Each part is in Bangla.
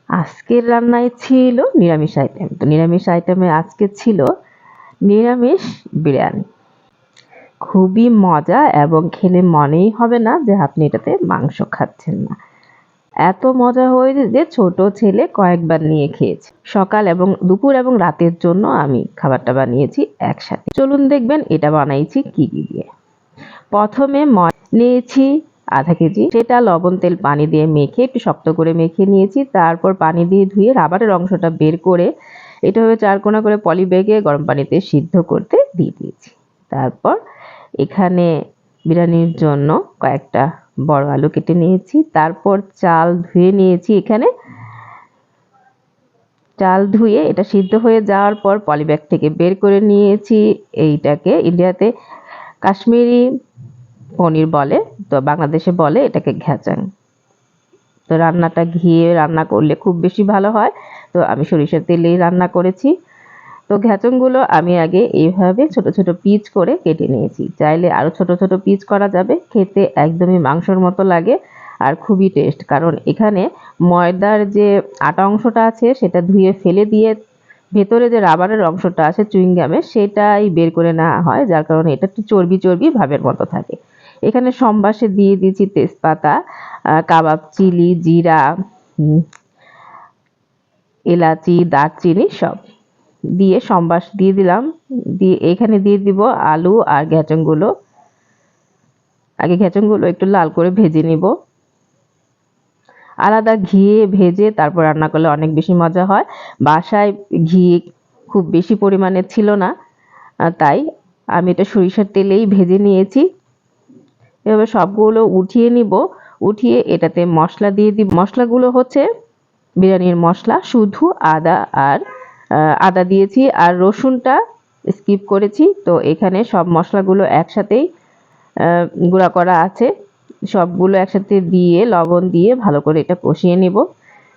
আজকের রান্নায় ছিল নিরামিষ আইটেম। তো নিরামিষ আইটেমে আজকে ছিল নিরামিষ বিরিয়ানি। খুবই মজা এবং খেলে মনেই হবে না যে আপনি এটাতে মাংস খাচ্ছেন না। এত মজা হয়েছে যে ছোট ছেলে কয়েকবার নিয়ে খেয়েছে। সকাল এবং দুপুর এবং রাতের জন্য আমি খাবারটা বানিয়েছি একসাথে। চলুন দেখবেন এটা বানাইছি কি দিয়ে। প্রথমে নিয়েছি আধা কেজি, সেটা লবণ তেল পানি দিয়ে মেখে একটু শক্ত করে মেখে নিয়েছি। তারপর পানি দিয়ে ধুয়ে রাবারের অংশটা বের করে এটা হয়ে চারকোনা করে পলি ব্যাগে গরম পানিতে সিদ্ধ করতে দিয়ে দিয়েছি। তারপর এখানে বিরিয়ানির জন্য কয়েকটা বড় আলু কেটে নিয়েছি। তারপর চাল ধুয়ে নিয়েছি। এখানে চাল ধুয়ে এটা সিদ্ধ হয়ে যাওয়ার পর পলিব্যাগ থেকে বের করে নিয়েছি। এইটাকে ইন্ডিয়াতে কাশ্মীরি পনির বলে, তো বাংলাদেশে বলে এটাকে ঘ্যাচাং। তো রান্নাটা ঘিয়ে রান্না করলে খুব বেশি ভালো হয়, তো আমি সরিষার তেলেই রান্না করেছি। তো ঘ্যাচংগুলো আমি আগে এইভাবে ছোট ছোট পিস করে কেটে নিয়েছি। চাইলে আরও ছোট ছোট পিস করা যাবে, খেতে একদমই মাংসর মতো লাগে আর খুবই টেস্ট। কারণ এখানে ময়দার যে আটা অংশটা আছে সেটা ধুয়ে ফেলে দিয়ে ভেতরে যে রাবারের অংশটা আছে চুইংগামে সেটাই বের করে নেওয়া হয়, যার কারণে এটা একটু চর্বি চর্বি ভাবের মতো থাকে। এখানে সম্বাসে দিয়ে দিয়েছি তেজপাতা, কাবাব চিলি, জিরা, এলাচি, দারচিনি সব দিয়ে সম্বাস দিয়ে দিলাম। দিয়ে এখানে দিয়ে দিব আলু আর ঘ্যাচংগুলো। আগে ঘ্যাচংগুলো একটু লাল করে ভেজে নিব। আলাদা ঘিয়ে ভেজে তারপর রান্না করলে অনেক বেশি মজা হয়। বাসায় ঘি খুব বেশি পরিমাণে ছিল না, তাই আমি এটা সরিষার তেলেই ভেজে নিয়েছি। এভাবে সবগুলো উঠিয়ে নিব। উঠিয়ে এটাতে মশলা দিয়ে দিব। মশলাগুলো হচ্ছে বিরিয়ানির মশলা, শুধু আদা দিয়েছি আর রসুনটা স্কিপ করেছি। তো এখানে সব মশলাগুলো একসাথেই গুঁড়া করা আছে। সবগুলো একসাথে দিয়ে লবণ দিয়ে ভালো করে এটা কষিয়ে নিব।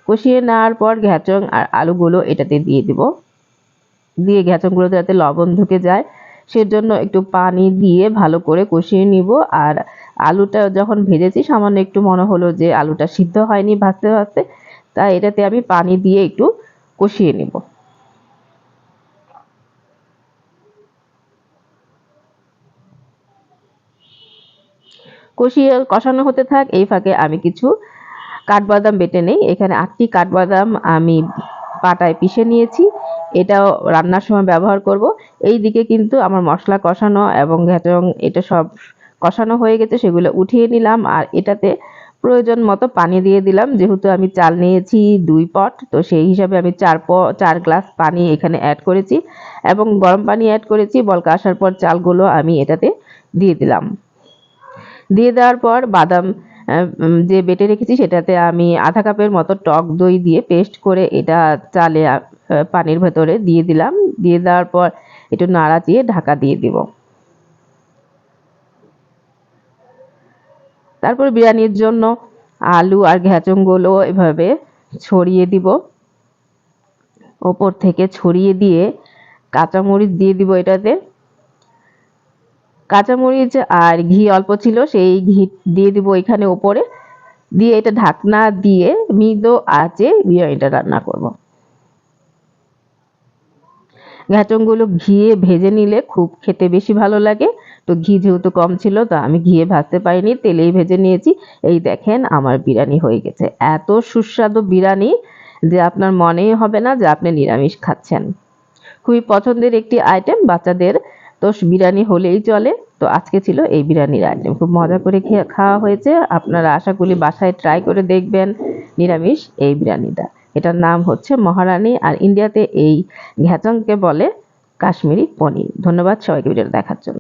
কষিয়ে নেওয়ার পর ঘ্যাচং আর আলুগুলো এটাতে দিয়ে দিব। দিয়ে ঘ্যাচংগুলো যাতে লবণ ঢুকে যায় সেজন্য একটু পানি দিয়ে ভালো করে কষিয়ে নিব। আর আলুটা যখন ভেজেছি সামান্য একটু মনে হলো যে আলুটা সিদ্ধ হয়নি ভাজতে ভাজতে, তাই এটাতে আমি পানি দিয়ে একটু কষিয়ে নিব। কষানো হতে থাক, এই ফাঁকে আমি কিছু কাঠবাদাম বেটে নেই। এখানে 8টি কাঠবাদাম আমি পাটায় পিষে নিয়েছি, এটাও রান্নার সময় ব্যবহার করব। এই দিকে কিন্তু আমার মশলা কষানো এবং ঘ্যাচং এটা সব কষানো হয়ে গেছে, সেগুলো উঠিয়ে নিলাম। আর এটাতে প্রয়োজন মতো পানি দিয়ে দিলাম। যেহেতু আমি চাল নিয়েছি 2 পট, তো সেই হিসাবে আমি 4 গ্লাস পানি এখানে অ্যাড করেছি এবং গরম পানি অ্যাড করেছি। বলকা আসার পর চালগুলো আমি এটাতে দিয়ে দিলাম। দিয়ে দেওয়ার পর বাদাম যে বেটে রেখেছি সেটাতে আমি আধা কাপের মতো টক দই দিয়ে পেস্ট করে এটা চালে পানির ভেতরে দিয়ে দিলাম। দিয়ে দেওয়ার পর একটু নাড়াচিয়ে ঢাকা দিয়ে দিব। তারপর বিরিয়ানির জন্য আলু আর ঘ্যাচংগুলো এভাবে ছড়িয়ে দিব। ওপর থেকে ছড়িয়ে দিয়ে কাঁচামরিচ দিয়ে দিব এটাতে। কাঁচামরিচ আর ঘি অল্প ছিল, সেই ঘি দিয়ে দিব এখানে উপরে। দিয়ে এটা ঢাকনা দিয়ে মৃদু আঁচে বিরিয়ানিটা রান্না করব। ঘ্যাচংগুলো ঘিয়ে ভেজে নিলে খুব খেতে বেশি ভালো লাগে। তো ঘি যেহেতু কম ছিল তো আমি ঘিয়ে ভাজতে পারিনি, তেলেই ভেজে নিয়েছি। এই দেখেন আমার বিরিয়ানি হয়ে গেছে। এত সুস্বাদু বিরিয়ানি যে আপনার মনেই হবে না যে আপনি নিরামিষ খাচ্ছেন। খুবই পছন্দের একটি আইটেম বাচ্চাদের, তো বিরিয়ানি হলেই চলে। তো আজকে ছিল এই বিরিয়ানির আইটেম, খুব মজা করে খাওয়া হয়েছে। আপনারা আশা করি বাসায় ট্রাই করে দেখবেন নিরামিষ এই বিরিয়ানিটা। এটার নাম হচ্ছে মহারানী, আর ইন্ডিয়াতে এই ঘ্যাচংকে বলে কাশ্মীরি পনির। ধন্যবাদ সবাইকে ভিডিওটা দেখার জন্য।